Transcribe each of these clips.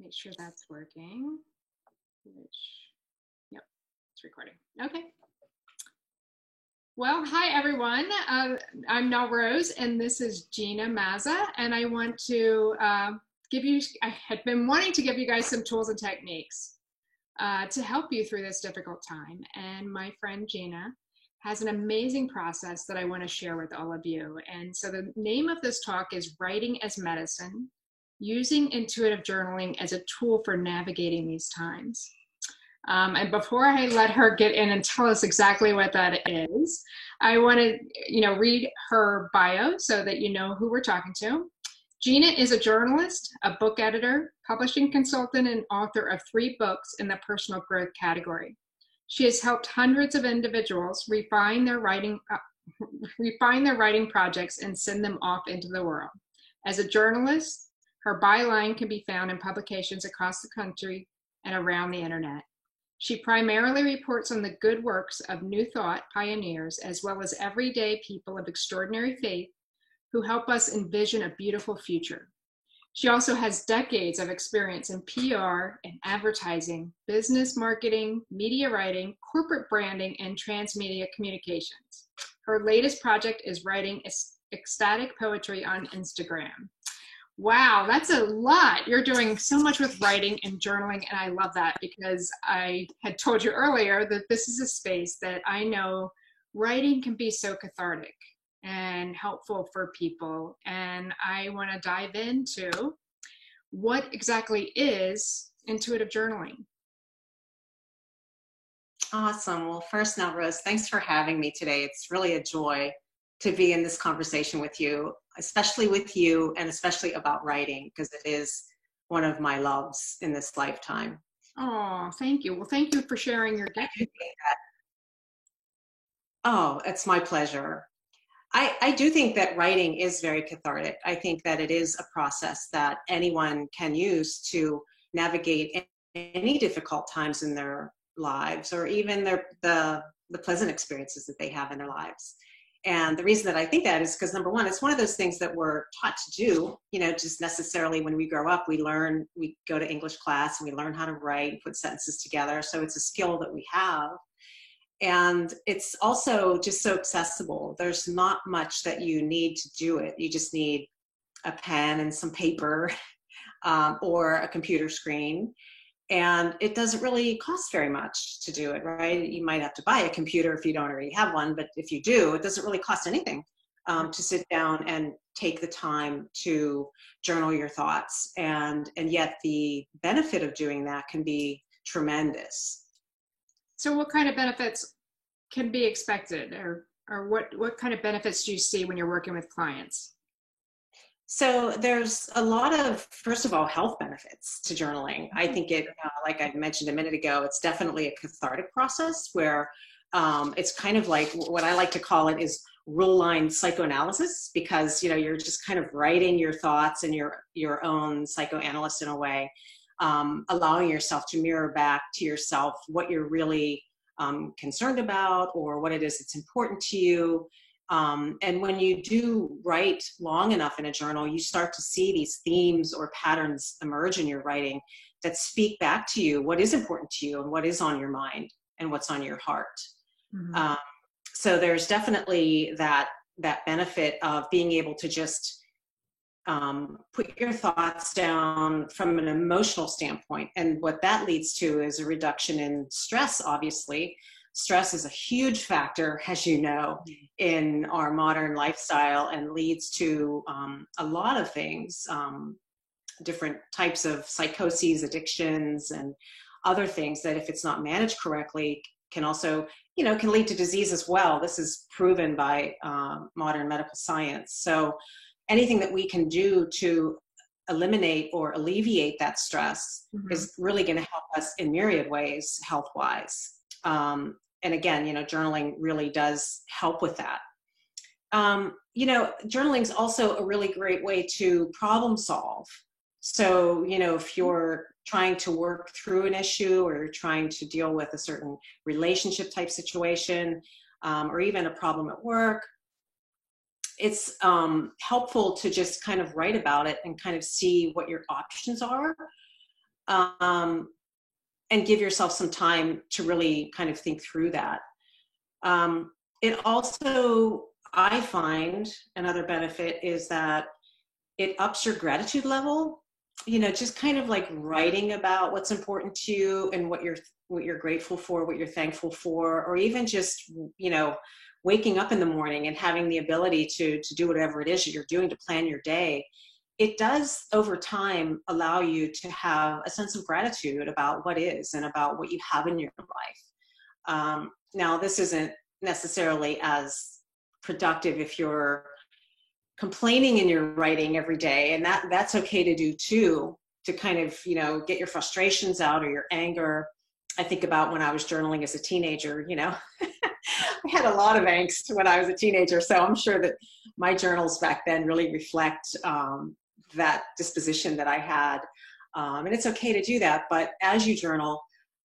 Make sure that's working. Yep, it's recording. Okay. Well, hi everyone. I'm Melrose, and this is Gina Mazza, and I want to I had been wanting to give you guys some tools and techniques to help you through this difficult time. And my friend Gina has an amazing process that I want to share with all of you. And so the name of this talk is Writing as Medicine, Using Intuitive Journaling as a Tool for Navigating These Times. And before I let her get in and tell us exactly what that is, I want to, read her bio so that you know who we're talking to. Gina is a journalist, a book editor, publishing consultant, and author of 3 books in the personal growth category. She has helped hundreds of individuals refine their writing projects and send them off into the world. As a journalist, her byline can be found in publications across the country and around the internet. She primarily reports on the good works of New Thought pioneers, as well as everyday people of extraordinary faith who help us envision a beautiful future. She also has decades of experience in PR and advertising, business marketing, media writing, corporate branding, and transmedia communications. Her latest project is writing ecstatic poetry on Instagram. Wow, that's a lot. You're doing so much with writing and journaling, and I love that because I had told you earlier that this is a space that I know writing can be so cathartic and helpful for people. And I want to dive into what exactly is intuitive journaling. Awesome. Well, first, now, Rose, thanks for having me today. It's really a joy to be in this conversation with you, especially with you, and especially about writing, because it is one of my loves in this lifetime. Oh, thank you. Well, thank you for sharing your gift. Oh, it's my pleasure. I do think that writing is very cathartic. I think that it is a process that anyone can use to navigate any difficult times in their lives, or even the pleasant experiences that they have in their lives. And the reason that I think that is because, number one, it's one of those things that we're taught to do, just necessarily when we grow up, we go to English class and we learn how to write and put sentences together. So it's a skill that we have. And it's also just so accessible. There's not much that you need to do it. You just need a pen and some paper or a computer screen. And it doesn't really cost very much to do it, right? You might have to buy a computer if you don't already have one, but if you do, it doesn't really cost anything to sit down and take the time to journal your thoughts. And yet the benefit of doing that can be tremendous. So what kind of benefits can be expected, or what kind of benefits do you see when you're working with clients? So there's a lot of, first of all, health benefits to journaling. I think it, like I mentioned a minute ago, it's definitely a cathartic process where it's kind of like, what I like to call it is rule line psychoanalysis, because you're just kind of writing your thoughts and your own psychoanalyst in a way. Allowing yourself to mirror back to yourself what you're really concerned about, or what it is that's important to you. And when you do write long enough in a journal, you start to see these themes or patterns emerge in your writing that speak back to you what is important to you and what is on your mind and what's on your heart. Mm-hmm. So there's definitely that benefit of being able to just put your thoughts down from an emotional standpoint. And what that leads to is a reduction in stress, obviously. Stress is a huge factor, as you know, in our modern lifestyle, and leads to a lot of things, different types of psychoses, addictions, and other things that, if it's not managed correctly, can also, can lead to disease as well. This is proven by modern medical science. So anything that we can do to eliminate or alleviate that stress is really going to help us in myriad ways, health-wise. And again, journaling really does help with that. Journaling is also a really great way to problem solve. So, if you're trying to work through an issue, or you're trying to deal with a certain relationship type situation, or even a problem at work, it's helpful to just kind of write about it and kind of see what your options are. um, and give yourself some time to really kind of think through that. It also, I find another benefit is that it ups your gratitude level. Just kind of like writing about what's important to you and what you're grateful for, what you're thankful for, or even just, waking up in the morning and having the ability to do whatever it is that you're doing to plan your day. It does over time allow you to have a sense of gratitude about what is and about what you have in your life. Now, this isn't necessarily as productive if you're complaining in your writing every day, and that's okay to do too, to kind of get your frustrations out or your anger. I think about when I was journaling as a teenager. I had a lot of angst when I was a teenager, so I'm sure that my journals back then really reflect that disposition that I had. And it's okay to do that, but as you journal,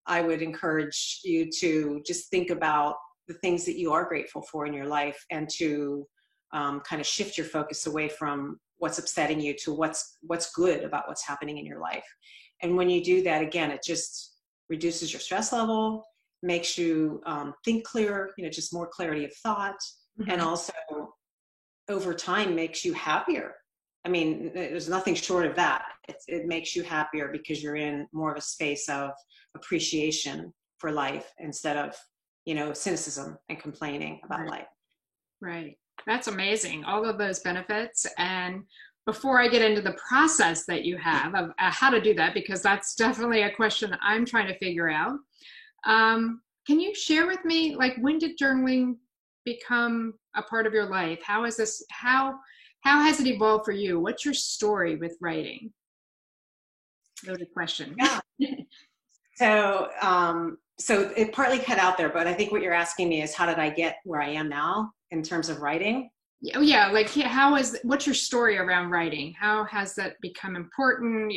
I would encourage you to just think about the things that you are grateful for in your life, and to kind of shift your focus away from what's upsetting you to what's good about what's happening in your life. And when you do that, again, it just reduces your stress level, makes you think clearer, just more clarity of thought, and also over time makes you happier. I mean, there's nothing short of that. It makes you happier because you're in more of a space of appreciation for life instead of, cynicism and complaining about life. Right. That's amazing. All of those benefits. And before I get into the process that you have of how to do that, because that's definitely a question that I'm trying to figure out. Can you share with me, like, when did journaling become a part of your life? How has it evolved for you? What's your story with writing? Loaded question. Yeah. So it partly cut out there, but I think what you're asking me is how did I get where I am now in terms of writing? Yeah, like what's your story around writing? How has that become important?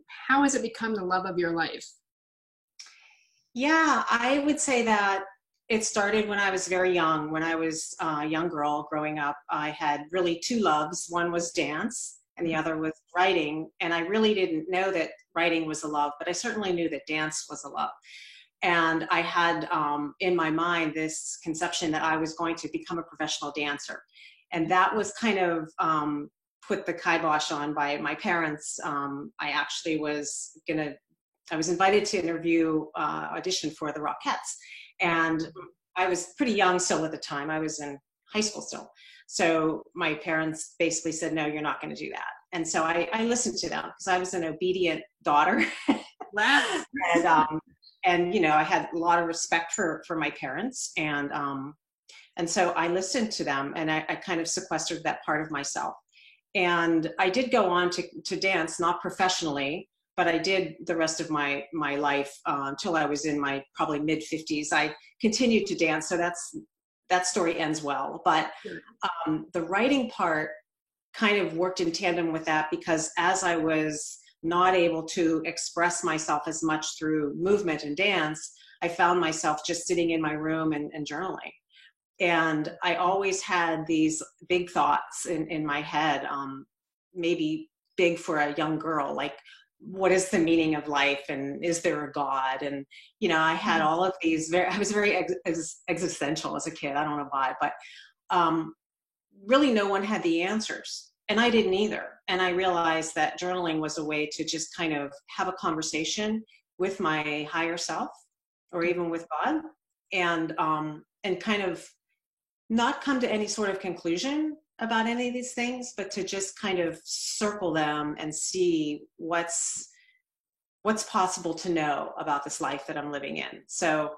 How has it become the love of your life? Yeah, I would say that it started when I was very young. When I was a young girl growing up, I had really two loves. One was dance and the other was writing. And I really didn't know that writing was a love, but I certainly knew that dance was a love. And I had in my mind this conception that I was going to become a professional dancer. And that was kind of put the kibosh on by my parents. I was invited to audition for the Rockettes. And I was pretty young still at the time. I was in high school still. So my parents basically said, no, you're not going to do that. And so I listened to them because I was an obedient daughter. Wow. And I had a lot of respect for my parents. And so I listened to them, and I kind of sequestered that part of myself. And I did go on to dance, not professionally, but I did the rest of my life until I was in my probably mid 50s. I continued to dance, so that story ends well. But the writing part kind of worked in tandem with that, because as I was not able to express myself as much through movement and dance, I found myself just sitting in my room and journaling. And I always had these big thoughts in my head, maybe big for a young girl, like, what is the meaning of life? And is there a God? And, I had all of these, I was very existential as a kid. I don't know why, but really no one had the answers. And I didn't either. And I realized that journaling was a way to just kind of have a conversation with my higher self, or even with God, and kind of not come to any sort of conclusion about any of these things, but to just kind of circle them and see what's possible to know about this life that I'm living in. So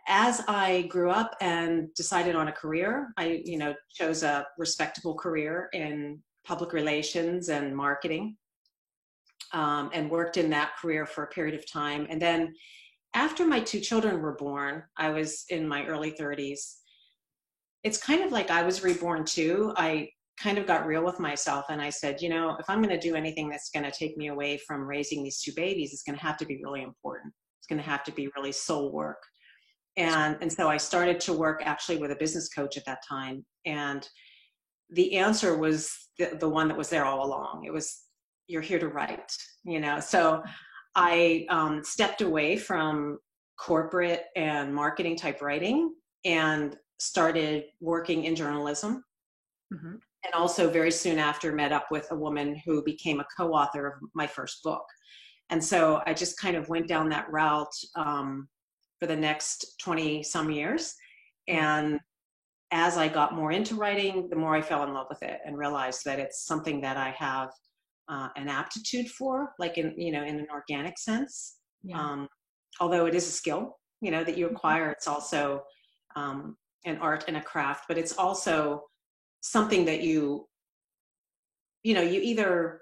as I grew up and decided on a career, I, chose a respectable career in public relations and marketing, and worked in that career for a period of time. And then after my two children were born, I was in my early 30s. It's kind of like I was reborn too. I kind of got real with myself, and I said, if I'm going to do anything that's going to take me away from raising these two babies, it's going to have to be really important. It's going to have to be really soul work. And so I started to work actually with a business coach at that time. And the answer was the one that was there all along. It was you're here to write, you know. So I stepped away from corporate and marketing type writing and started working in journalism. Mm-hmm. And also very soon after met up with a woman who became a co-author of my first book. And so I just kind of went down that route for the next 20 some years. And as I got more into writing, the more I fell in love with it and realized that it's something that I have an aptitude for, like in, you know, in an organic sense. Yeah. Although it is a skill, you know, that you acquire, it's also an art and a craft, but it's also something that you know, you either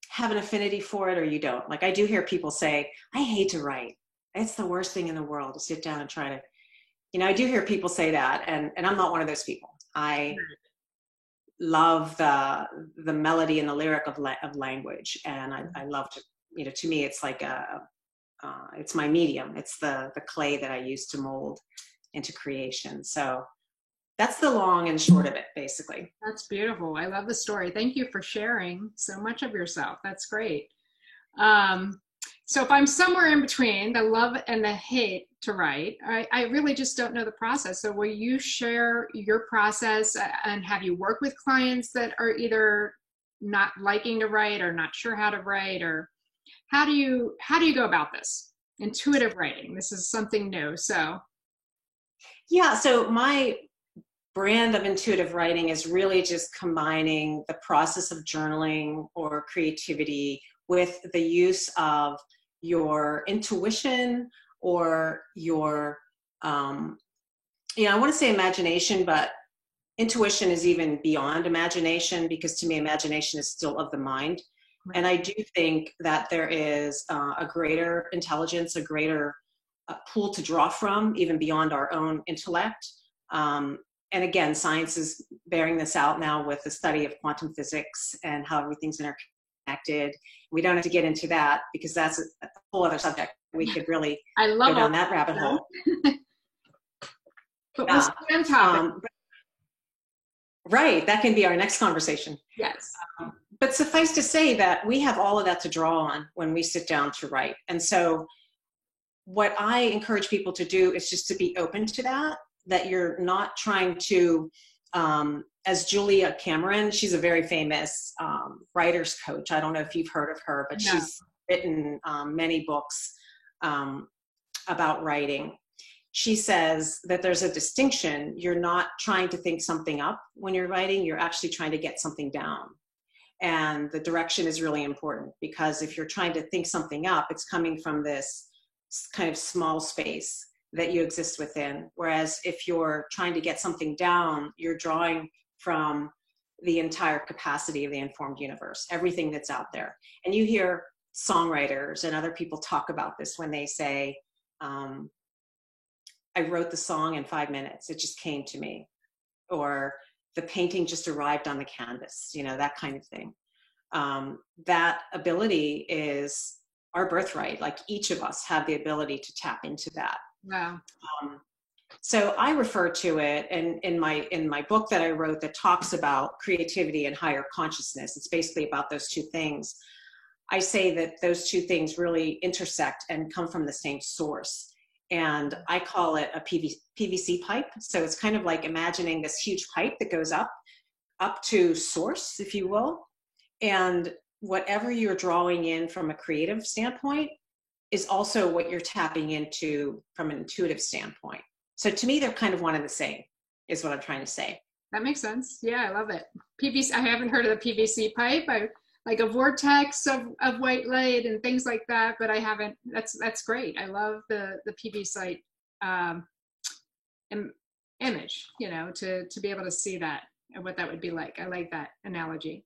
have an affinity for it or you don't. Like I do hear people say, I hate to write. It's the worst thing in the world to sit down and try to, you know, I do hear people say that, and I'm not one of those people. I love the melody and the lyric of language, and I love to, you know, to me it's like it's my medium. It's the clay that I use to mold into creation. So that's the long and short of it, basically. That's beautiful. I love the story. Thank you for sharing so much of yourself. That's great. So if I'm somewhere in between the love and the hate to write, I really just don't know the process. So will you share your process, and have you worked with clients that are either not liking to write or not sure how to write, or how do you go about this? Intuitive writing. This is something new. So yeah, so my brand of intuitive writing is really just combining the process of journaling or creativity with the use of your intuition or your, you know, I want to say imagination, but intuition is even beyond imagination, because to me, imagination is still of the mind. right. And I do think that there is a greater intelligence, a greater pool to draw from, even beyond our own intellect. And again, science is bearing this out now with the study of quantum physics and how everything's interconnected. We don't have to get into that because that's a whole other subject. We could really go down that rabbit hole. But we'll stay on topic. Right, that can be our next conversation. Yes. But suffice to say that we have all of that to draw on when we sit down to write. And so what I encourage people to do is just to be open to that you're not trying to, as Julia Cameron, she's a very famous writer's coach. I don't know if you've heard of her, but No. she's written many books about writing. She says that there's a distinction. You're not trying to think something up when you're writing, you're actually trying to get something down. And the direction is really important, because if you're trying to think something up, it's coming from this kind of small space that you exist within. Whereas if you're trying to get something down, you're drawing from the entire capacity of the informed universe, everything that's out there. And you hear songwriters and other people talk about this when they say, I wrote the song in 5 minutes, it just came to me. Or the painting just arrived on the canvas, you know, that kind of thing. That ability is our birthright. Like each of us have the ability to tap into that. Wow. So I refer to it, and in my book that I wrote that talks about creativity and higher consciousness, it's basically about those two things. I say that those two things really intersect and come from the same source. And I call it a PVC pipe. So it's kind of like imagining this huge pipe that goes up to source, if you will. And whatever you're drawing in from a creative standpoint is also what you're tapping into from an intuitive standpoint. So to me, they're kind of one and the same, is what I'm trying to say. That makes sense. Yeah, I love it. PVC, I haven't heard of the PVC pipe. I like a vortex of white light and things like that, but I haven't. That's great. I love the PVC image, you know, to be able to see that and what that would be like. I like that analogy.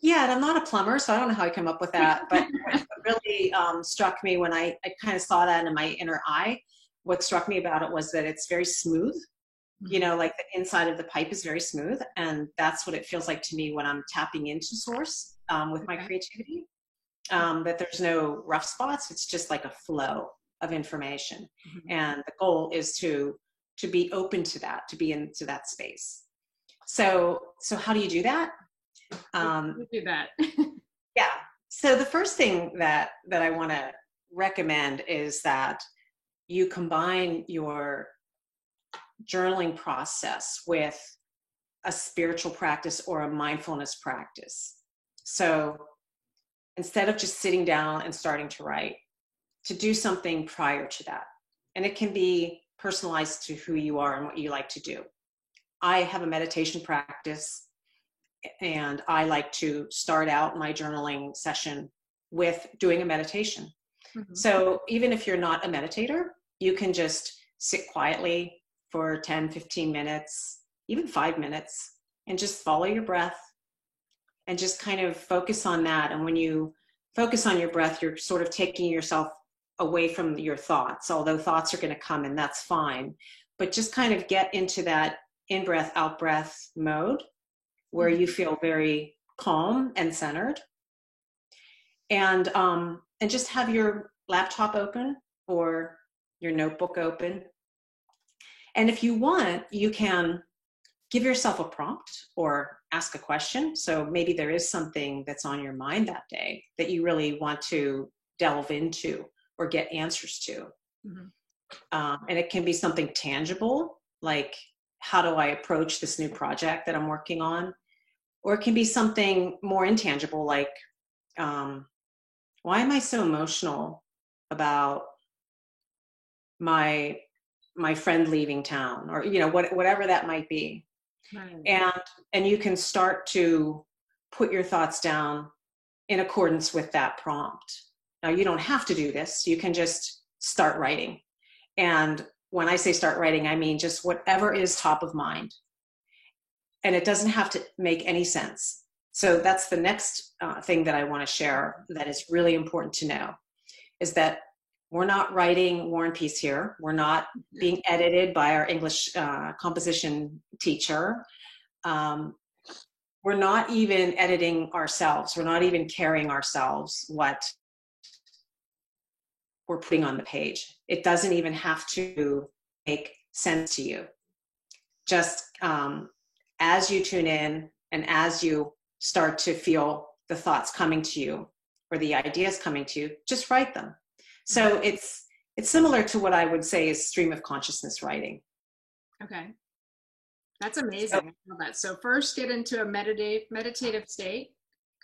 Yeah, and I'm not a plumber, so I don't know how I come up with that. But what really struck me when I kind of saw that in my inner eye, what struck me about it was that it's very smooth. You know, like the inside of the pipe is very smooth. And that's what it feels like to me when I'm tapping into source with my creativity. That there's no rough spots. It's just like a flow of information. Mm-hmm. And the goal is to be open to that, to be into that space. So how do you do that? Do that. Yeah. So the first thing that I want to recommend is that you combine your journaling process with a spiritual practice or a mindfulness practice. So instead of just sitting down and starting to write, to do something prior to that. And it can be personalized to who you are and what you like to do. I have a meditation practice, and I like to start out my journaling session with doing a meditation. Mm-hmm. So even if you're not a meditator, you can just sit quietly for 10, 15 minutes, even 5 minutes, and just follow your breath and just kind of focus on that. And when you focus on your breath, you're sort of taking yourself away from your thoughts, although thoughts are going to come, and that's fine. But just kind of get into that in-breath, out-breath mode where you feel very calm and centered. And just have your laptop open or your notebook open. And if you want, you can give yourself a prompt or ask a question. So maybe there is something that's on your mind that day that you really want to delve into or get answers to. Mm-hmm. And it can be something tangible, like, how do I approach this new project that I'm working on? Or it can be something more intangible, like, why am I so emotional about my friend leaving town? Or, you know, whatever that might be. Right. And you can start to put your thoughts down in accordance with that prompt. Now, you don't have to do this. You can just start writing. And when I say start writing, I mean just whatever is top of mind. And it doesn't have to make any sense. So that's the next thing that I want to share that is really important to know, is that we're not writing War and Peace here. We're not being edited by our English composition teacher. We're not even editing ourselves. We're not even carrying ourselves what we're putting on the page. It doesn't even have to make sense to you. Just as you tune in and as you start to feel the thoughts coming to you or the ideas coming to you, just write them. So it's similar to what I would say is stream of consciousness writing. Okay. That's amazing. I love that. So first get into a meditative state,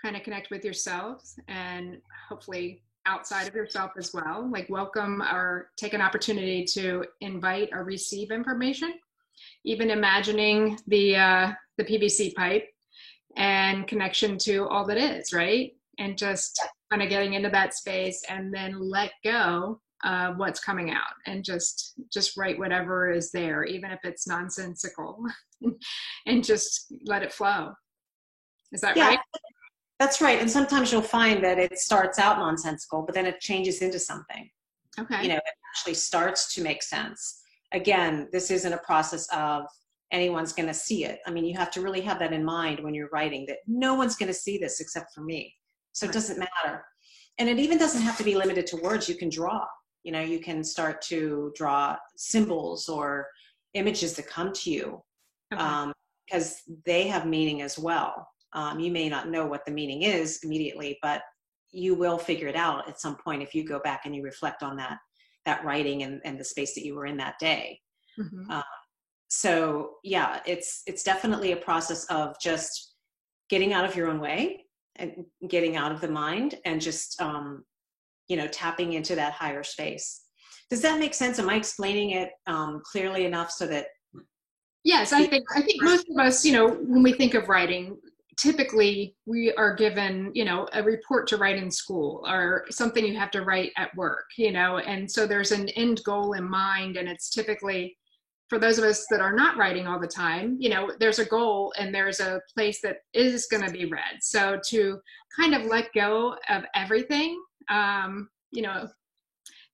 kind of connect with yourselves and hopefully outside of yourself as well, like welcome or take an opportunity to invite or receive information, even imagining the PVC pipe and connection to all that is, right? And just kind of getting into that space and then let go of what's coming out and just write whatever is there, even if it's nonsensical, and just let it flow. Is that right? That's right. And sometimes you'll find that it starts out nonsensical, but then it changes into something. Okay. You know, it actually starts to make sense. Again, this isn't a process of anyone's going to see it. I mean, you have to really have that in mind when you're writing, that no one's going to see this except for me. So It doesn't matter. And it even doesn't have to be limited to words. You can draw. You know, you can start to draw symbols or images that come to you, because they have meaning as well. You may not know what the meaning is immediately, but you will figure it out at some point if you go back and you reflect on that writing and the space that you were in that day. Mm-hmm. So yeah, it's definitely a process of just getting out of your own way and getting out of the mind and just, tapping into that higher space. Does that make sense? Am I explaining it clearly enough so that? Yes, I think most of us, when we think of writing, typically we are given, a report to write in school or something you have to write at work, and so there's an end goal in mind. And it's typically, for those of us that are not writing all the time, there's a goal and there's a place that is going to be read. So to kind of let go of everything,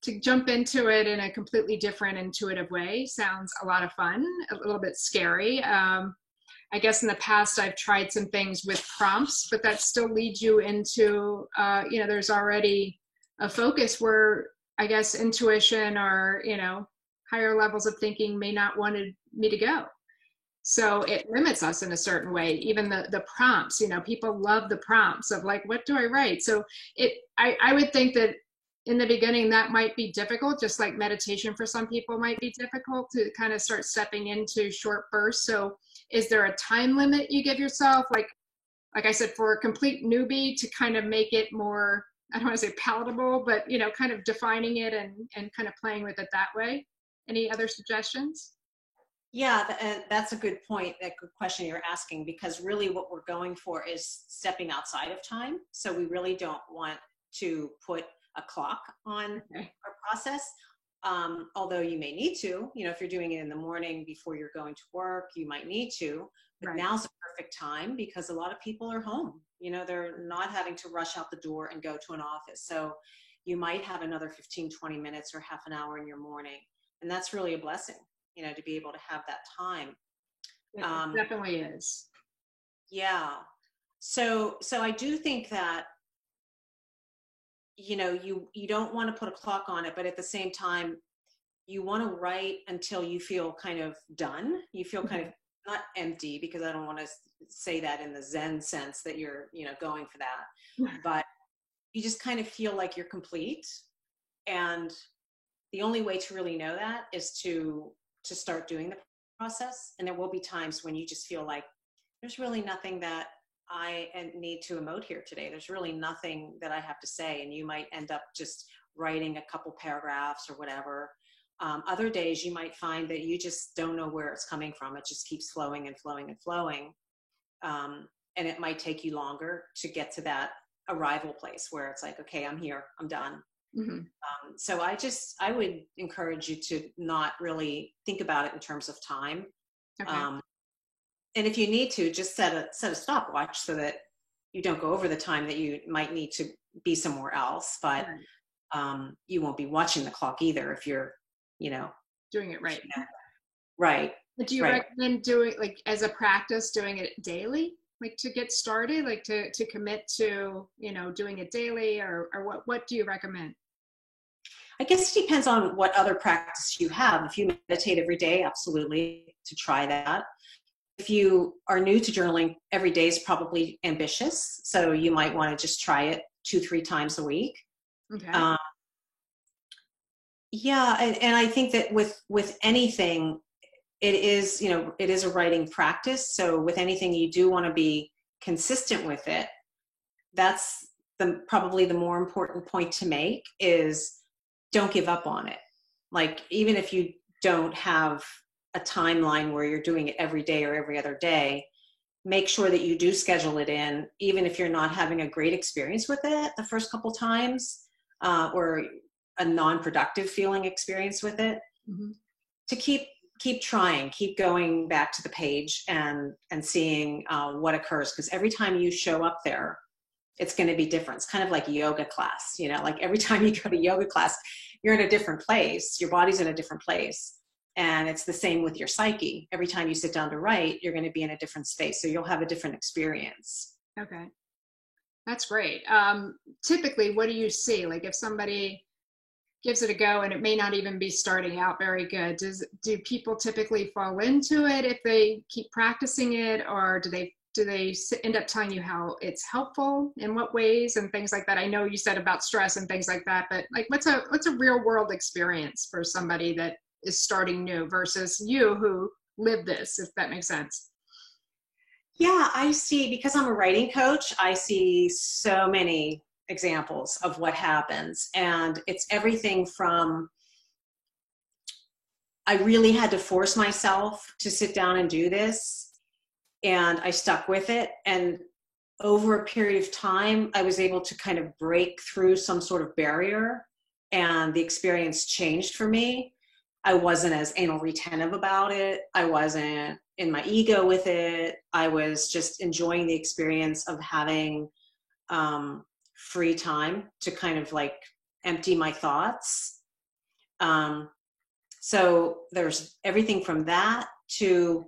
to jump into it in a completely different intuitive way sounds a lot of fun, a little bit scary. I guess in the past I've tried some things with prompts, but that still leads you into, there's already a focus where I guess intuition or, higher levels of thinking may not want me to go. So it limits us in a certain way. Even the prompts, you know, people love the prompts of like, what do I write? So I would think that in the beginning that might be difficult, just like meditation for some people might be difficult to kind of start stepping into short bursts. So is there a time limit you give yourself? Like I said, for a complete newbie to kind of make it more, I don't want to say palatable, but, you know, kind of defining it and kind of playing with it that way. Any other suggestions? Yeah, that's a good point, a good question you're asking, because really what we're going for is stepping outside of time. So we really don't want to put a clock on our process. Although you may need to, you know, if you're doing it in the morning before you're going to work, you might need to, but now's the perfect time because a lot of people are home, you know, they're not having to rush out the door and go to an office. So you might have another 15, 20 minutes or half an hour in your morning. And that's really a blessing, you know, to be able to have that time. It definitely is. Yeah. So I do think that, you know, you don't want to put a clock on it, but at the same time, you want to write until you feel kind of done. You feel kind of not empty, because I don't want to say that in the Zen sense that you're, you know, going for that, but you just kind of feel like you're complete. And the only way to really know that is to start doing the process. And there will be times when you just feel like there's really nothing that I need to emote here today. There's really nothing that I have to say. And you might end up just writing a couple paragraphs or whatever. Other days you might find that you just don't know where it's coming from. It just keeps flowing and flowing and flowing. And it might take you longer to get to that arrival place where it's like, okay, I'm here, I'm done. So I would encourage you to not really think about it in terms of time. Okay. And if you need to, just set a stopwatch so that you don't go over the time that you might need to be somewhere else. But you won't be watching the clock either if you're, you know, doing it right. Right. But do you recommend doing, like, as a practice, doing it daily, like to get started, like to commit to, you know, doing it daily, or what do you recommend? I guess it depends on what other practice you have. If you meditate every day, absolutely, to try that. If you are new to journaling, every day is probably ambitious. So you might want to just try it 2-3 times a week. Okay. Yeah. And I think that with anything, it is, you know, it is a writing practice. So with anything, you do want to be consistent with it. That's probably the more important point to make, is don't give up on it. Like, even if you don't have a timeline where you're doing it every day or every other day, make sure that you do schedule it in, even if you're not having a great experience with it the first couple times, or a non-productive feeling experience with it, to keep trying, keep going back to the page and seeing what occurs. Because every time you show up there, it's going to be different. It's kind of like yoga class, you know, like every time you go to yoga class, you're in a different place. Your body's in a different place. And it's the same with your psyche. Every time you sit down to write, you're going to be in a different space. So you'll have a different experience. Okay. That's great. Typically, what do you see? Like, if somebody gives it a go and it may not even be starting out very good, do people typically fall into it if they keep practicing it, or do they end up telling you how it's helpful, in what ways, and things like that? I know you said about stress and things like that, but like, what's a real world experience for somebody that is starting new versus you who lived this, if that makes sense? Yeah, I see, because I'm a writing coach, I see so many examples of what happens. And it's everything from, I really had to force myself to sit down and do this, and I stuck with it. And over a period of time, I was able to kind of break through some sort of barrier, and the experience changed for me. I wasn't as anal retentive about it. I wasn't in my ego with it. I was just enjoying the experience of having free time to kind of like empty my thoughts. So there's everything from that to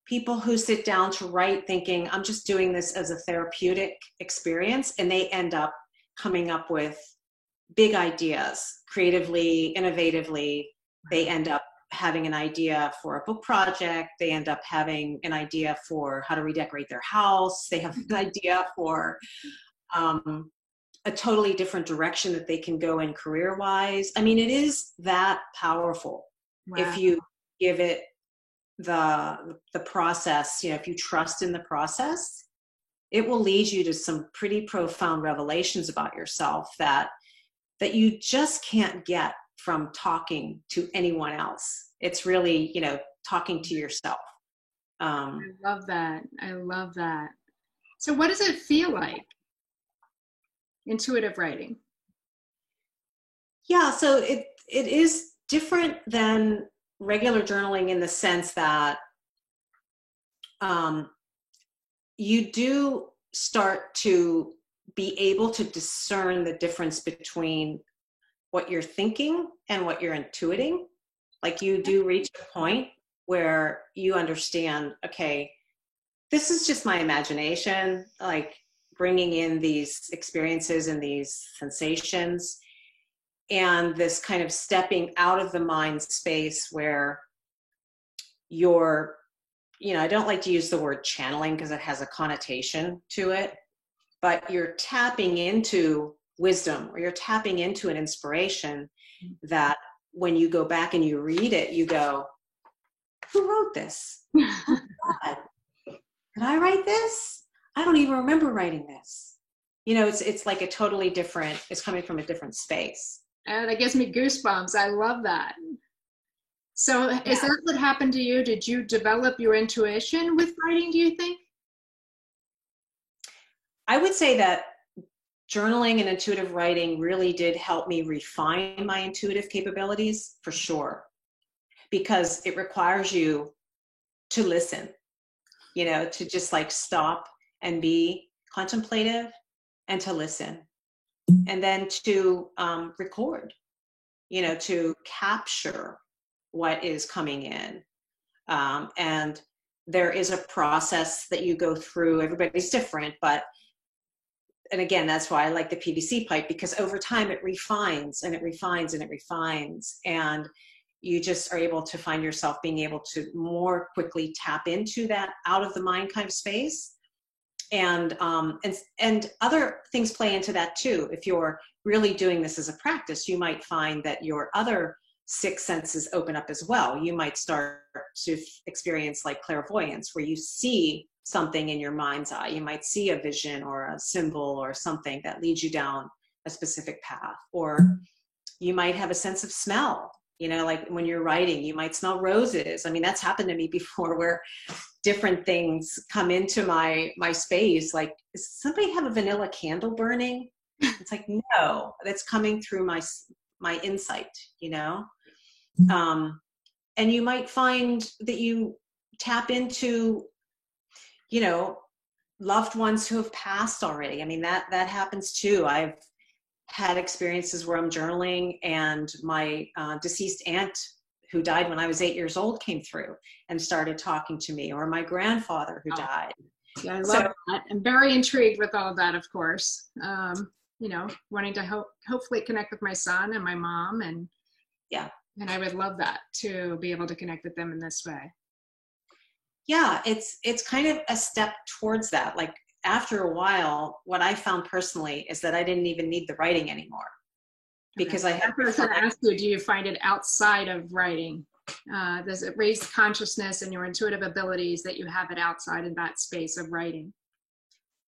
people who sit down to write thinking, I'm just doing this as a therapeutic experience, and they end up coming up with big ideas creatively, innovatively. They end up having an idea for a book project. They end up having an idea for how to redecorate their house. They have an idea for a totally different direction that they can go in career-wise. I mean, it is that powerful. Wow. If you give it the process, you know, if you trust in the process, it will lead you to some pretty profound revelations about yourself that you just can't get from talking to anyone else. It's really, you know, talking to yourself. I love that. I love that. So what does it feel like, intuitive writing? Yeah, so it is different than regular journaling in the sense that you do start to be able to discern the difference between what you're thinking and what you're intuiting. Like you do reach a point where you understand, okay, this is just my imagination, like bringing in these experiences and these sensations, and this kind of stepping out of the mind space where you're, you know, I don't like to use the word channeling because it has a connotation to it, but you're tapping into wisdom, or you're tapping into an inspiration that when you go back and you read it, you go, who wrote this? God, did I write this? I don't even remember writing this. You know, it's like a totally different, it's coming from a different space. And that gives me goosebumps. I love that. So is that what happened to you? Did you develop your intuition with writing, do you think? I would say that journaling and intuitive writing really did help me refine my intuitive capabilities, for sure, because it requires you to listen, you know, to just like stop and be contemplative and to listen, and then to record, you know, to capture what is coming in. And there is a process that you go through. Everybody's different, but and again, that's why I like the PVC pipe, because over time it refines and it refines and it refines. And you just are able to find yourself being able to more quickly tap into that out of the mind kind of space. And other things play into that too. If you're really doing this as a practice, you might find that your other 6 senses open up as well. You might start to experience like clairvoyance, where you see something in your mind's eye. You might see a vision or a symbol or something that leads you down a specific path. Or you might have a sense of smell, you know, like when you're writing, you might smell roses. I mean, that's happened to me before, where different things come into my space. Like, does somebody have a vanilla candle burning? It's like, no, that's coming through my insight, you know? And you might find that you tap into, you know, loved ones who have passed already. I mean, that happens too. I've had experiences where I'm journaling and my deceased aunt, who died when I was 8 years old, came through and started talking to me, or my grandfather who died. Yeah, I love that. I'm very intrigued with all of that, of course. You know, wanting to hopefully connect with my son and my mom, and and I would love that, to be able to connect with them in this way. Yeah, it's kind of a step towards that. Like after a while, what I found personally is that I didn't even need the writing anymore, because I had. I was going to ask you, do you find it outside of writing? Does it raise consciousness and your intuitive abilities that you have it outside in that space of writing?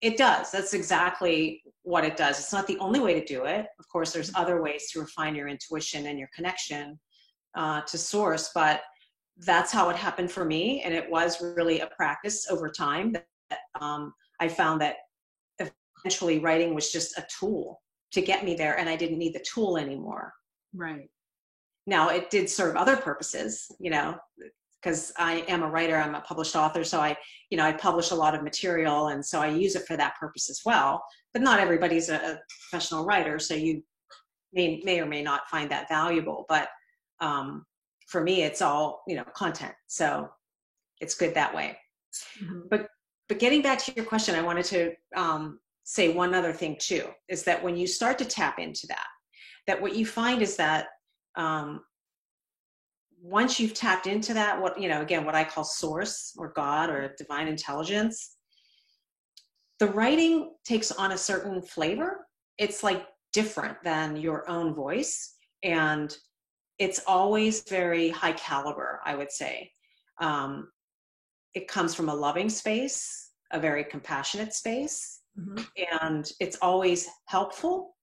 It does. That's exactly what it does. It's not the only way to do it. Of course, there's other ways to refine your intuition and your connection to source, but that's how it happened for me. And it was really a practice over time that I found that eventually writing was just a tool to get me there, and I didn't need the tool anymore. Right. Now, it did serve other purposes, you know, because I am a writer, I'm a published author, so I publish a lot of material, and so I use it for that purpose as well. But not everybody's a professional writer, so you may or may not find that valuable. But for me, it's all, you know, content, so it's good that way. Mm-hmm. But getting back to your question, I wanted to say one other thing too, is that when you start to tap into that what you find is that once you've tapped into that, what, you know, again, what I call source or God or divine intelligence, the writing takes on a certain flavor. It's like different than your own voice. And it's always very high caliber, I would say. It comes from a loving space, a very compassionate space, and it's always helpful.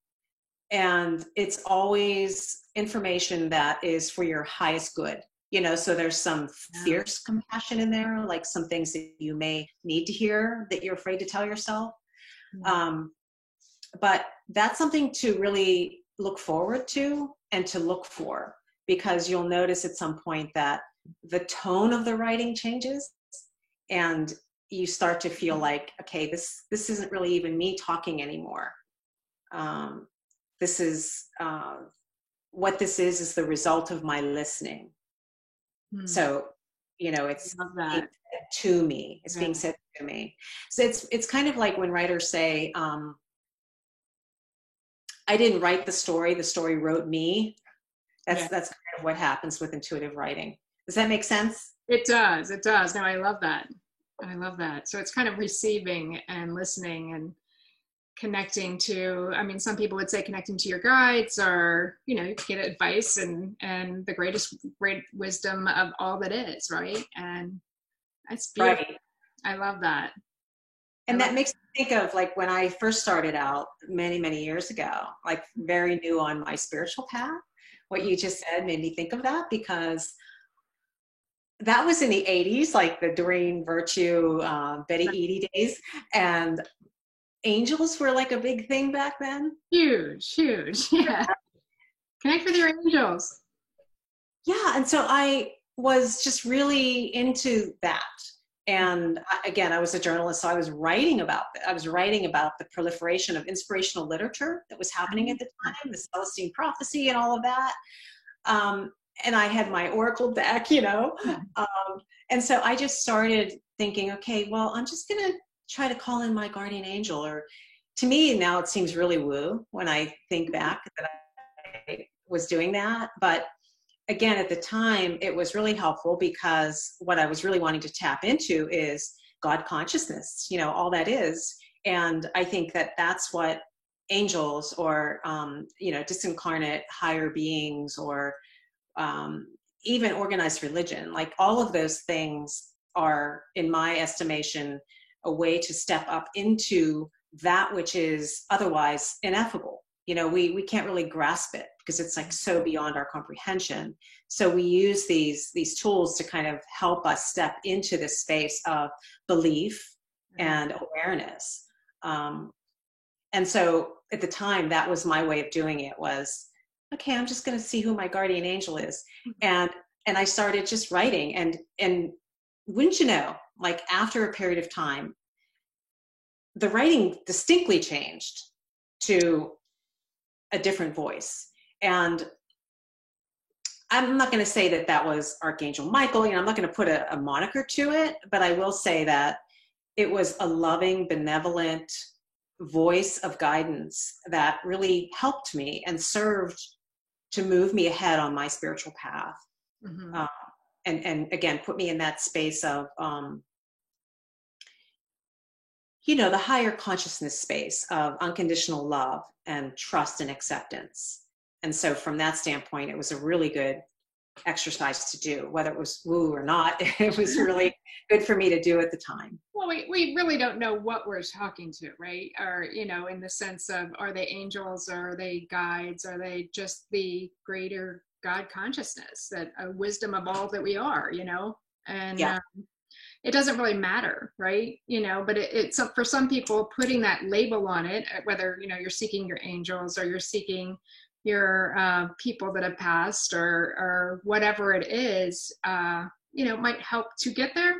And it's always information that is for your highest good. You know, so there's some fierce compassion in there, like some things that you may need to hear that you're afraid to tell yourself. But that's something to really look forward to and to look for, because you'll notice at some point that the tone of the writing changes and you start to feel like, okay, this isn't really even me talking anymore. This is what this is the result of my listening. So, you know, it's being said to me. It's being said to me. So it's kind of like when writers say, I didn't write the story wrote me. That's kind of what happens with intuitive writing. Does that make sense? It does. It does. No, I love that. I love that. So it's kind of receiving and listening and connecting to, I mean, some people would say connecting to your guides, or, you know, you get advice and the great wisdom of all that is, right? And that's beautiful. Right. I love that. And that makes me think of like when I first started out many, many years ago, like very new on my spiritual path. What you just said made me think of that, because that was in the 80s, like the Doreen Virtue, Betty Eadie days. And angels were like a big thing back then. Huge. Yeah. Connect with your angels. Yeah. And so I was just really into that. And again, I was a journalist, so I was writing about that. I was writing about the proliferation of inspirational literature that was happening at the time, the Celestine Prophecy and all of that. And I had my Oracle deck, you know. And so I just started thinking, okay, well, I'm just going to try to call in my guardian angel. Or to me now it seems really woo when I think back that I was doing that. But again, at the time, it was really helpful, because what I was really wanting to tap into is God consciousness, you know, all that is. And I think that that's what angels or, you know, disincarnate higher beings, or even organized religion, like all of those things are, in my estimation, a way to step up into that which is otherwise ineffable. You know, we can't really grasp it because it's like so beyond our comprehension. So we use these tools to kind of help us step into this space of belief and awareness. And so at the time, that was my way of doing it, was, okay, I'm just going to see who my guardian angel is. And I started just writing, and wouldn't you know, like after a period of time, the writing distinctly changed to a different voice. And I'm not going to say that that was Archangel Michael, you know, I'm not going to put a moniker to it, but I will say that it was a loving, benevolent voice of guidance that really helped me and served to move me ahead on my spiritual path. And again, put me in that space of, you know, the higher consciousness space of unconditional love and trust and acceptance. And so from that standpoint, it was a really good exercise to do, whether it was woo or not. It was really good for me to do at the time. Well, we really don't know what we're talking to, right? Or, you know, in the sense of, are they angels, or are they guides? Are they just the greater God consciousness, that a wisdom of all that we are, you know? And it doesn't really matter, right? You know, but it's for some people, putting that label on it, whether, you know, you're seeking your angels or you're seeking your people that have passed, or whatever it is, you know, might help to get there.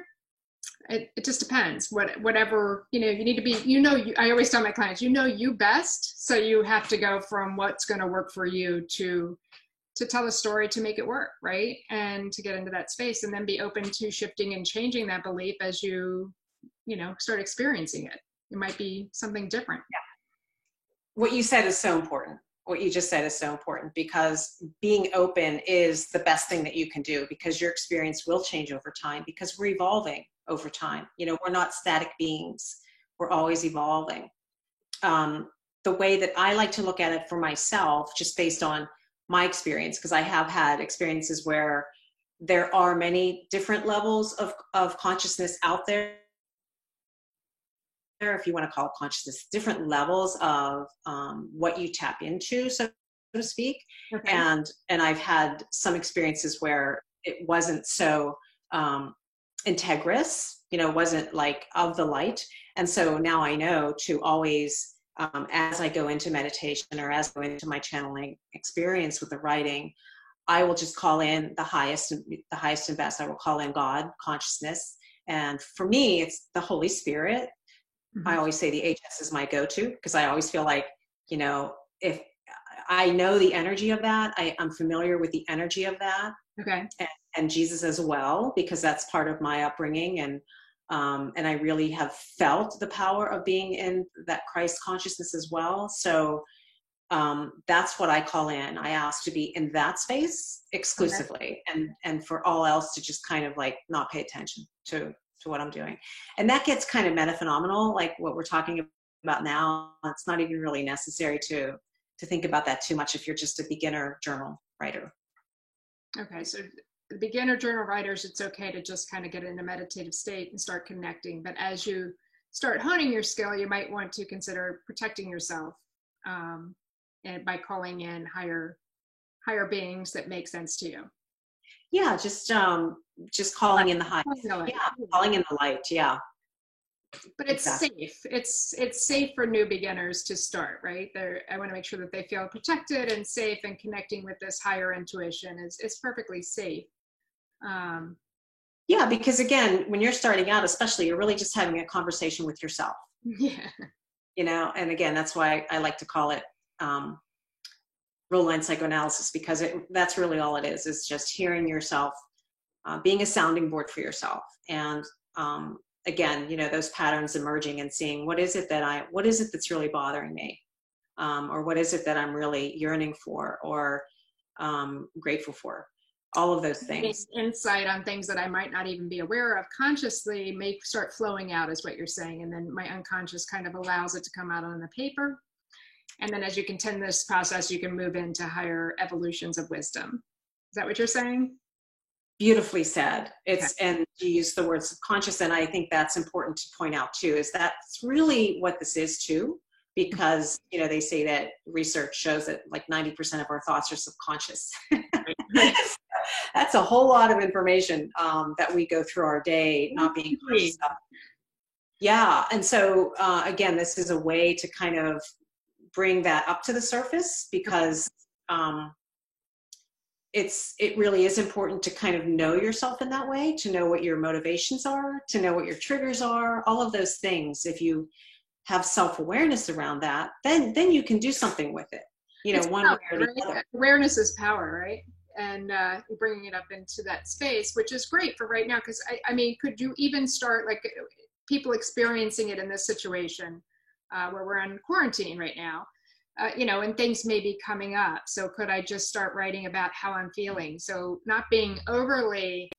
It just depends. Whatever, you know, you need to be, you know, I always tell my clients, you know you best, so you have to go from what's going to work for you to tell a story to make it work, right? And to get into that space, and then be open to shifting and changing that belief as you know, start experiencing it. It might be something different. Yeah. What you said is so important. what you just said is so important, because being open is the best thing that you can do, because your experience will change over time, because we're evolving over time. You know, we're not static beings. We're always evolving. The way that I like to look at it for myself, just based on my experience, because I have had experiences where there are many different levels of consciousness out there, if you want to call it consciousness, different levels of what you tap into, so to speak. Okay. And I've had some experiences where it wasn't so integrous, you know, wasn't like of the light. And so now I know to always, as I go into meditation or as I go into my channeling experience with the writing, I will just call in the highest and best. I will call in God, consciousness. And for me, it's the Holy Spirit. Mm-hmm. I always say the HS is my go-to, because I always feel like, you know, if I know the energy of that, I'm familiar with the energy of that. Okay. And Jesus as well, because that's part of my upbringing. And I really have felt the power of being in that Christ consciousness as well. So that's what I call in. I ask to be in that space exclusively, okay. and for all else to just kind of like not pay attention to what I'm doing. And that gets kind of metaphenomenal, like what we're talking about now. It's not even really necessary to think about that too much if you're just a beginner journal writer. Okay, so the beginner journal writers, it's okay to just kind of get in a meditative state and start connecting. But as you start honing your skill, you might want to consider protecting yourself and by calling in higher beings that make sense to you. Yeah, just calling in the high. Yeah, calling in the light. Yeah. But it's safe. It's safe for new beginners to start, right? I want to make sure that they feel protected and safe, and connecting with this higher intuition is perfectly safe. Yeah, because again, when you're starting out, especially, you're really just having a conversation with yourself. Yeah. You know, and again, that's why I like to call it role-line psychoanalysis, because that's really all it is just hearing yourself, being a sounding board for yourself. And again, you know, those patterns emerging and seeing what is it that's really bothering me, or what is it that I'm really yearning for, or grateful for. All of those things. Insight on things that I might not even be aware of consciously may start flowing out, is what you're saying. And then my unconscious kind of allows it to come out on the paper. And then as you continue this process, you can move into higher evolutions of wisdom. Is that what you're saying? Beautifully said. It's, okay. And you use the word subconscious, and I think that's important to point out too, is that's really what this is too, because, you know, they say that research shows that like 90% of our thoughts are subconscious. That's a whole lot of information that we go through our day not being conscious of. Yeah. And so again, this is a way to kind of bring that up to the surface, because it really is important to kind of know yourself in that way, to know what your motivations are, to know what your triggers are, all of those things. If you have self-awareness around that, then you can do something with it. You know, it's one power, way or the other. Awareness is power, right? And bringing it up into that space, which is great for right now. Because I mean, could you even start, like, people experiencing it in this situation where we're in quarantine right now, you know, and things may be coming up. So could I just start writing about how I'm feeling? So not being overly,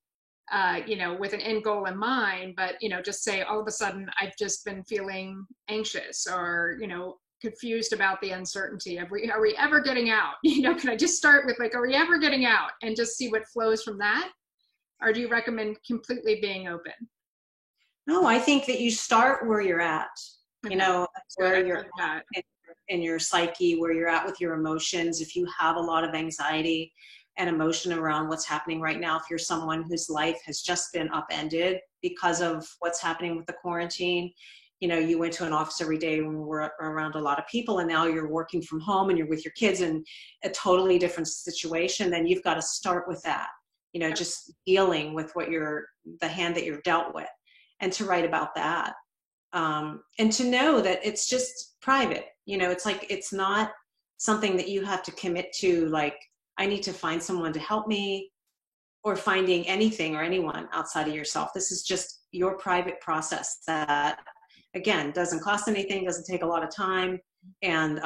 you know, with an end goal in mind, but, you know, just say all of a sudden I've just been feeling anxious, or, you know, confused about the uncertainty. Are we ever getting out? You know, can I just start with like, are we ever getting out, and just see what flows from that? Or do you recommend completely being open? No, I think that you start where you're at, you know, where you're at in your psyche, where you're at with your emotions. If you have a lot of anxiety and emotion around what's happening right now, if you're someone whose life has just been upended because of what's happening with the quarantine, you know, you went to an office every day when we were around a lot of people, and now you're working from home and you're with your kids in a totally different situation, then you've got to start with that, you know, just dealing with the hand that you're dealt with, and to write about that. And to know that it's just private, you know, it's like, it's not something that you have to commit to, like, I need to find someone to help me, or finding anything or anyone outside of yourself. This is just your private process that, again, doesn't cost anything, doesn't take a lot of time. and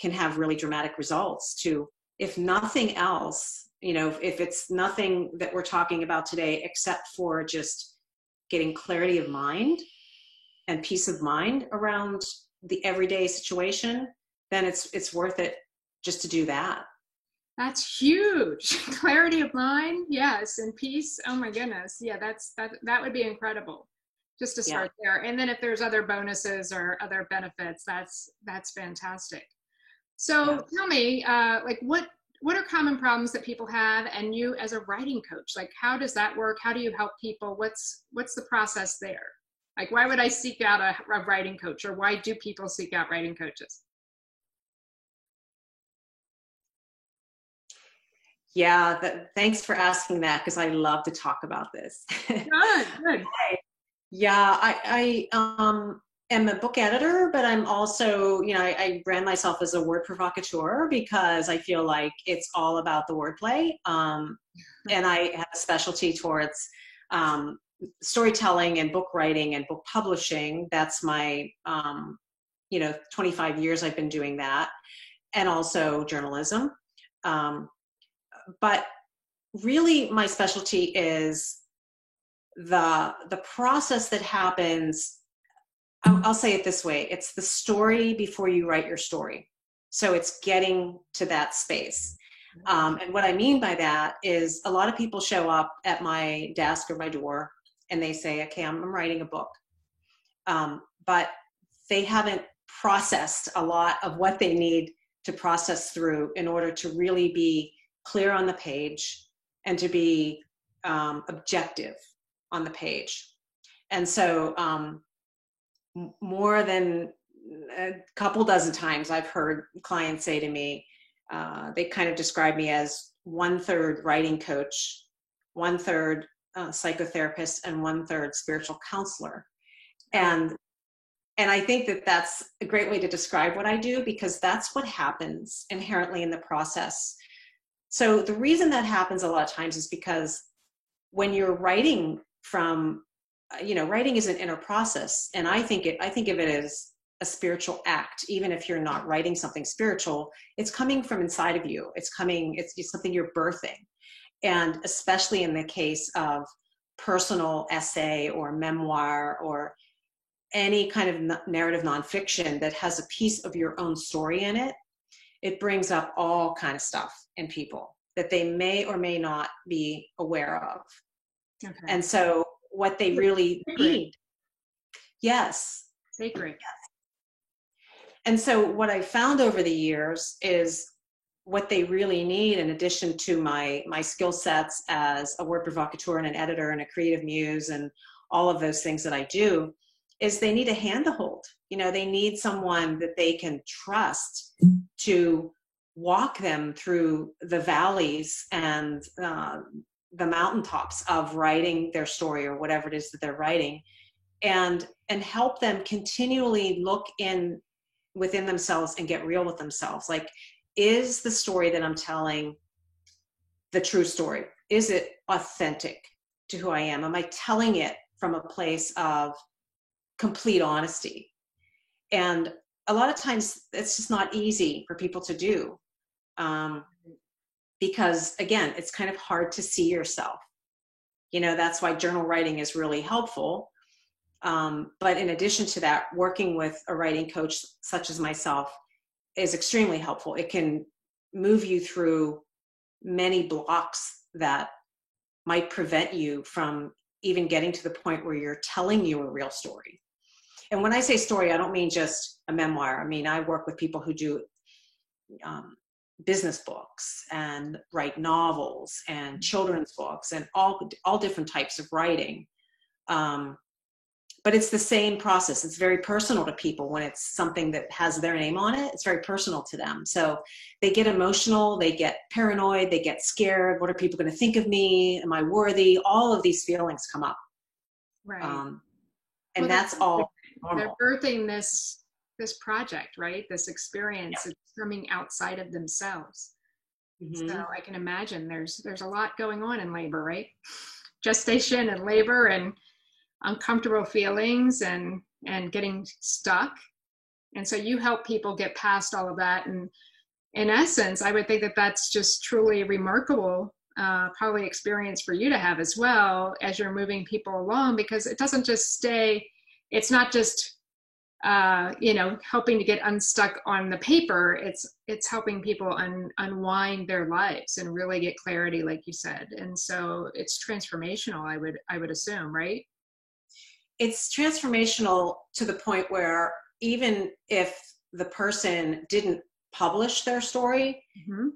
can have really dramatic results to, if nothing else, if it's nothing that we're talking about today except for just getting clarity of mind and peace of mind around the everyday situation, then it's worth it just to do that. That's huge. Clarity of mind, yes, and peace. Oh my goodness. Yeah, that would be incredible. Just to Yeah. start there. And then if there's other bonuses or other benefits, that's fantastic. Yeah. So tell me, like what are common problems that people have, and you as a writing coach, like how does that work? How do you help people? What's the process there? Like why would I seek out a writing coach, or why do people seek out writing coaches? Yeah, thanks for asking that, because I love to talk about this. Good, good. Yeah, I am a book editor, but I'm also, I brand myself as a word provocateur because I feel like it's all about the wordplay. And I have a specialty towards storytelling and book writing and book publishing. That's my, 25 years I've been doing that, and also journalism. But really, my specialty is the process that happens. I'll say it this way: it's the story before you write your story. So it's getting to that space. And what I mean by that is, a lot of people show up at my desk or my door and they say, okay, I'm writing a book. But they haven't processed a lot of what they need to process through in order to really be clear on the page and to be objective on the page. And so more than a couple dozen times I've heard clients say to me, they kind of describe me as 1/3 writing coach, 1/3 psychotherapist, and 1/3 spiritual counselor. And I think that that's a great way to describe what I do, because that's what happens inherently in the process. So the reason that happens a lot of times is because when you're writing from, writing is an inner process. And I think of it as a spiritual act. Even if you're not writing something spiritual, it's coming from inside of you. It's something you're birthing. And especially in the case of personal essay or memoir or any kind of narrative nonfiction that has a piece of your own story in it, it brings up all kind of stuff in people that they may or may not be aware of. Okay. And so what they really need, yes. Sacred. And so what I found over the years is what they really need, in addition to my skill sets as a word provocateur and an editor and a creative muse and all of those things that I do, is they need a hand to hold. They need someone that they can trust to walk them through the valleys and the mountaintops of writing their story or whatever it is that they're writing, and help them continually look within themselves and get real with themselves. Like, is the story that I'm telling the true story? Is it authentic to who I am? Am I telling it from a place of complete honesty? And a lot of times it's just not easy for people to do, because again, it's kind of hard to see yourself. That's why journal writing is really helpful. But in addition to that, working with a writing coach such as myself is extremely helpful. It can move you through many blocks that might prevent you from even getting to the point where you're telling you a real story. And when I say story, I don't mean just a memoir. I mean, I work with people who do business books and write novels and children's books and all different types of writing. But it's the same process. It's very personal to people. When it's something that has their name on it, it's very personal to them. So they get emotional, they get paranoid, they get scared. What are people going to think of me? Am I worthy? All of these feelings come up. Right. And well, that's all normal. They're birthing this project, right? This experience. Yeah. It's coming outside of themselves. Mm-hmm. So I can imagine there's a lot going on in labor, right? Gestation and labor and uncomfortable feelings and getting stuck. And so you help people get past all of that. And in essence, I would think that that's just truly remarkable, probably experience for you to have as well as you're moving people along, because it doesn't just stay, it's not just, helping to get unstuck on the paper. It's helping people unwind their lives and really get clarity, like you said. And so it's transformational, I would assume, right? It's transformational to the point where even if the person didn't publish their story, Mm-hmm.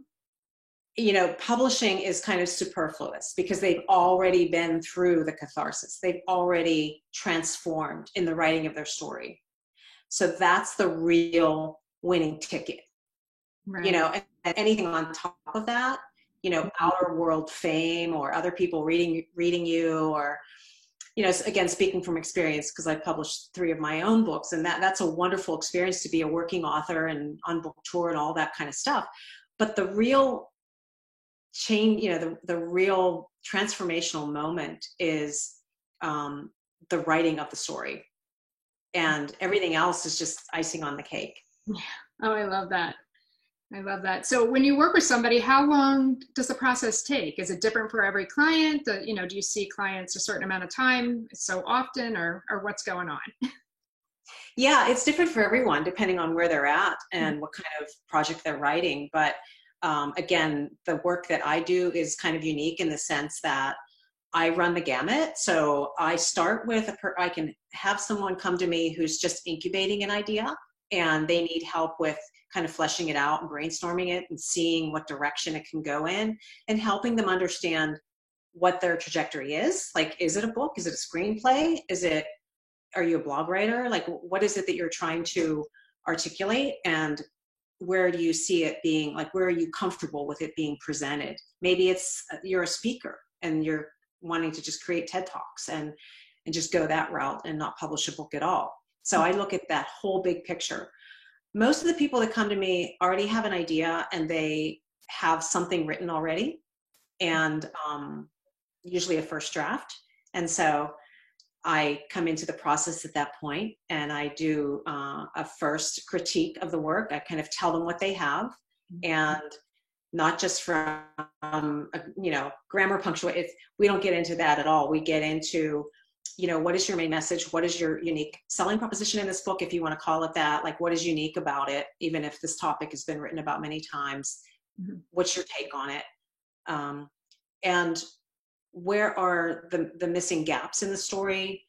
Publishing is kind of superfluous because they've already been through the catharsis. They've already transformed in the writing of their story. So that's the real winning ticket, Right. And anything on top of that, outer world fame or other people reading you, or, again, speaking from experience, because I published 3 of my own books, and that's a wonderful experience to be a working author and on book tour and all that kind of stuff. But the real change, the real transformational moment is the writing of the story. And everything else is just icing on the cake. Yeah. Oh, I love that. I love that. So when you work with somebody, how long does the process take? Is it different for every client? Do you see clients a certain amount of time so often, or what's going on? Yeah, it's different for everyone depending on where they're at and what kind of project they're writing. But again, the work that I do is kind of unique in the sense that I run the gamut. So I start with I can have someone come to me who's just incubating an idea and they need help with kind of fleshing it out and brainstorming it and seeing what direction it can go in and helping them understand what their trajectory is. Like, is it a book? Is it a screenplay? Are you a blog writer? Like, what is it that you're trying to articulate? And where do you see it being, like, where are you comfortable with it being presented? Maybe it's you're a speaker and you're wanting to just create TED Talks and just go that route and not publish a book at all. So I look at that whole big picture. Most of the people that come to me already have an idea and they have something written already, and usually a first draft. And so I come into the process at that point and I do a first critique of the work. I kind of tell them what they have, and not just from, grammar, punctuation. We don't get into that at all. We get into, what is your main message? What is your unique selling proposition in this book, if you want to call it that? Like, what is unique about it? Even if this topic has been written about many times, what's your take on it? And where are the missing gaps in the story?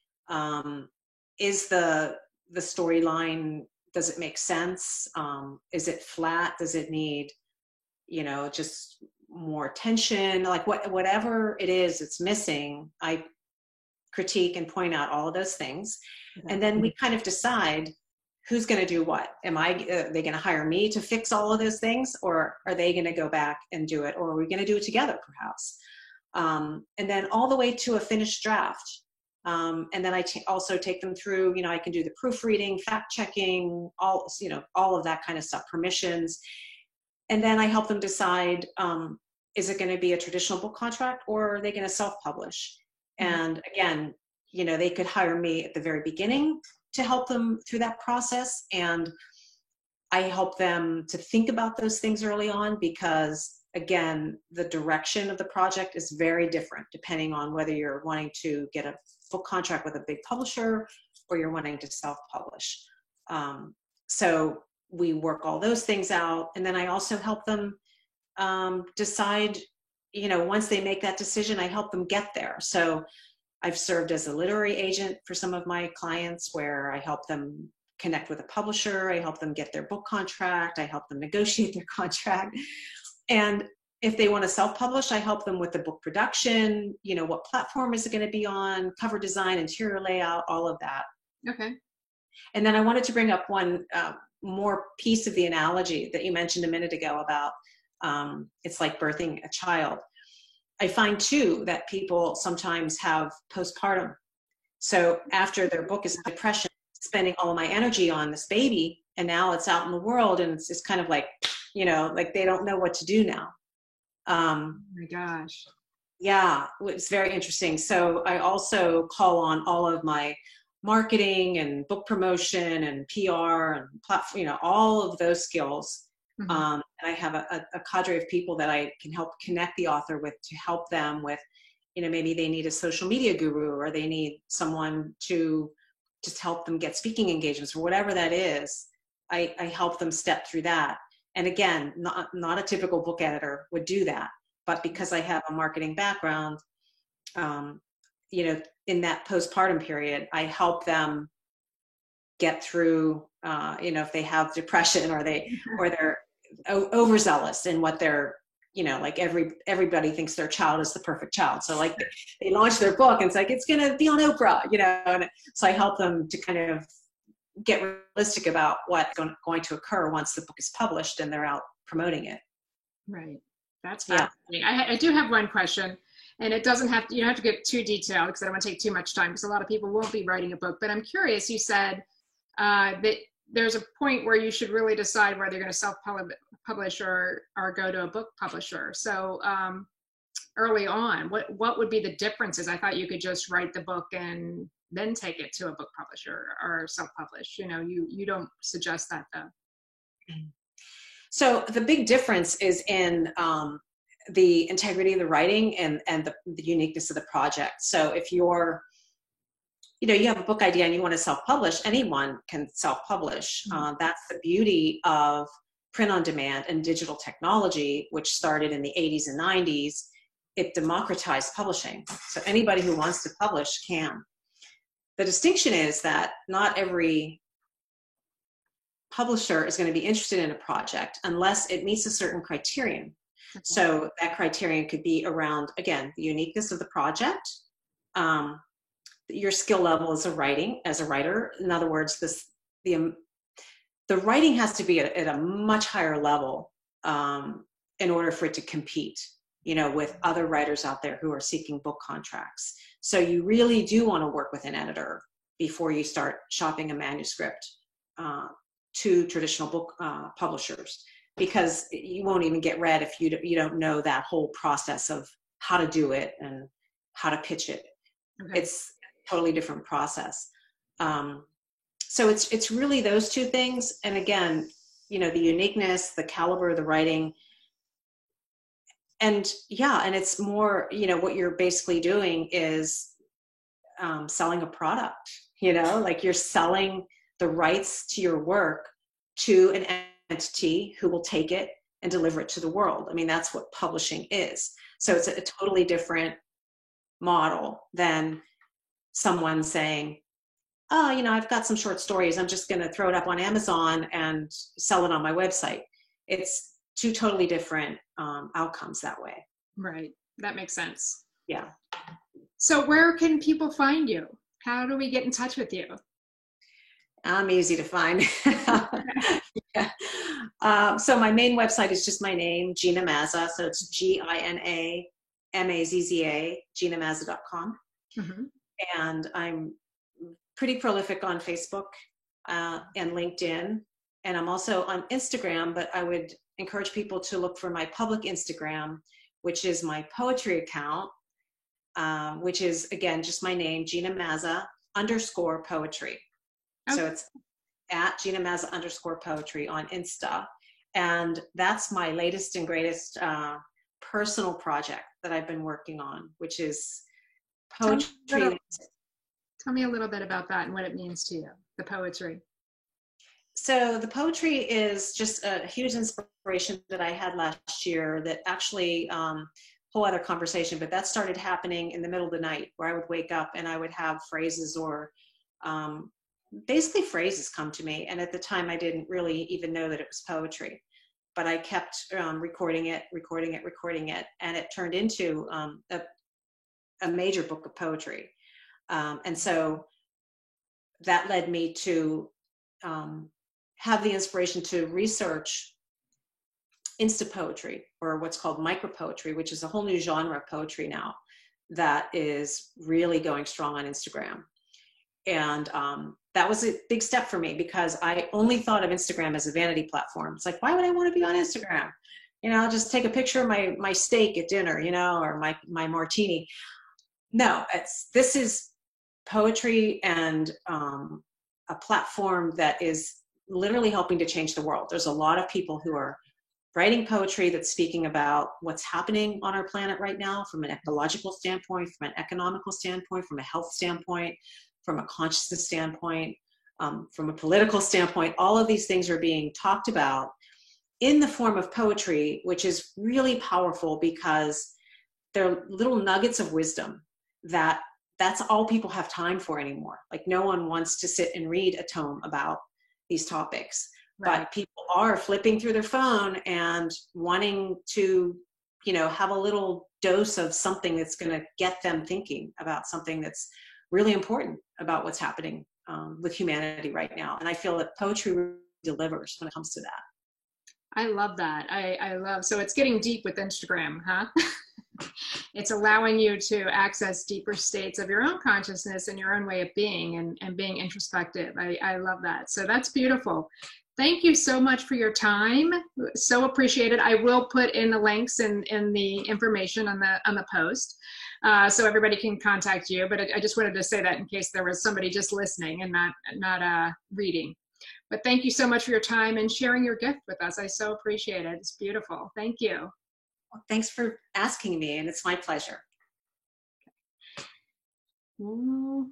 Is the storyline, does it make sense? Is it flat? Does it need, just more attention? Like, whatever it is it's missing, I critique and point out all of those things. And then we kind of decide who's going to do what. Are they going to hire me to fix all of those things, or are they going to go back and do it? Or are we going to do it together, perhaps? And then all the way to a finished draft. And then I also take them through, I can do the proofreading, fact checking, all of that kind of stuff, permissions. And then I help them decide, is it going to be a traditional book contract, or are they going to self-publish? And again, they could hire me at the very beginning to help them through that process. And I help them to think about those things early on, because again, the direction of the project is very different depending on whether you're wanting to get a book contract with a big publisher or you're wanting to self-publish. So we work all those things out. And then I also help them decide, once they make that decision, I help them get there. So I've served as a literary agent for some of my clients, where I help them connect with a publisher. I help them get their book contract. I help them negotiate their contract. And if they want to self-publish, I help them with the book production, what platform is it going to be on, cover design, interior layout, all of that. Okay. And then I wanted to bring up one more piece of the analogy that you mentioned a minute ago about it's like birthing a child. I find too that people sometimes have postpartum. So after their book is depression, spending all of my energy on this baby, and now it's out in the world, and it's kind of like, like they don't know what to do now. Oh my gosh. Yeah, it's very interesting. So I also call on all of my marketing and book promotion and PR and platform, you know, all of those skills. Mhm. And I have a cadre of people that I can help connect the author with, to help them with, you know, maybe they need a social media guru, or they need someone to just help them get speaking engagements, or whatever that is. I help them step through that. And again, not a typical book editor would do that, but because I have a marketing background, you know, in that postpartum period, I help them get through, you know, if they have depression, or they're overzealous in what they're, you know, like everybody thinks their child is the perfect child. So like they launch their book and it's like, it's going to be on Oprah, you know, and so I help them to kind of get realistic about what's going to occur once the book is published and they're out promoting it. Right. That's fascinating. I do have one question, and it doesn't have to, you don't have to get too detailed because I don't want to take too much time, because a lot of people won't be writing a book. But I'm curious, you said that there's a point where you should really decide whether you're going to self-publish or go to a book publisher. So early on, what would be the differences? I thought you could just write the book and then take it to a book publisher or self-publish. You know, you don't suggest that though. So the big difference is in the integrity of the writing and the uniqueness of the project. So if you're, you know, you have a book idea and you want to self-publish, anyone can self-publish. Mm-hmm. That's the beauty of print on demand and digital technology, which started in the 80s and 90s. It democratized publishing. So anybody who wants to publish can. The distinction is that not every publisher is going to be interested in a project unless it meets a certain criterion. Okay. So that criterion could be around, again, the uniqueness of the project, your skill level as a writer. In other words, the writing has to be at a much higher level in order for it to compete, you know, with other writers out there who are seeking book contracts. So you really do want to work with an editor before you start shopping a manuscript to traditional book publishers, because you won't even get read if you don't know that whole process of how to do it and how to pitch it. Okay. It's a totally different process. So it's really those two things. And again, you know, the uniqueness, the caliber of the writing, and it's more, you know, what you're basically doing is selling a product, you know, like you're selling the rights to your work to an entity who will take it and deliver it to the world. I mean, that's what publishing is. So it's a totally different model than someone saying, oh, you know, I've got some short stories, I'm just going to throw it up on Amazon and sell it on my website. It's two totally different outcomes that way. Right. That makes sense. Yeah. So where can people find you? How do we get in touch with you? I'm easy to find. Yeah. So my main website is just my name, Gina Mazza. So it's GinaMazza, GinaMazza.com. Mm-hmm. And I'm pretty prolific on Facebook and LinkedIn. And I'm also on Instagram, but I would encourage people to look for my public Instagram, which is my poetry account, which is, again, just my name, Gina Mazza _poetry. Okay. So it's at Gina Mazza _poetry on Insta. And that's my latest and greatest personal project that I've been working on, which is poetry. Tell me a little bit about that and what it means to you, the poetry. So the poetry is just a huge inspiration that I had last year that actually, whole other conversation, but that started happening in the middle of the night, where I would wake up and I would have phrases or basically phrases come to me. And at the time I didn't really even know that it was poetry, but I kept recording it. And it turned into a major book of poetry. And so that led me to have the inspiration to research Insta poetry, or what's called micro poetry, which is a whole new genre of poetry now that is really going strong on Instagram. And that was a big step for me, because I only thought of Instagram as a vanity platform. It's like, why would I want to be on Instagram? You know, I'll just take a picture of my steak at dinner, you know, or my martini. No, this is poetry and a platform that is literally helping to change the world. There's a lot of people who are writing poetry that's speaking about what's happening on our planet right now from an ecological standpoint, from an economical standpoint, from a health standpoint, from a consciousness standpoint, from a political standpoint. All of these things are being talked about in the form of poetry, which is really powerful because they're little nuggets of wisdom that's all people have time for anymore. Like no one wants to sit and read a tome about these topics, Right. but people are flipping through their phone and wanting to, have a little dose of something that's going to get them thinking about something that's really important about what's happening with humanity right now. And I feel that poetry really delivers when it comes to that. I love that. I love, so it's getting deep with Instagram, huh? It's allowing you to access deeper states of your own consciousness and your own way of being and being introspective. I love that. So that's beautiful. Thank you so much for your time. So appreciated. I will put in the links in the information on the post so everybody can contact you. But I just wanted to say that in case there was somebody just listening and not reading. But thank you so much for your time and sharing your gift with us. I so appreciate it. It's beautiful. Thank you. Well, thanks for asking me, and it's my pleasure. Ooh.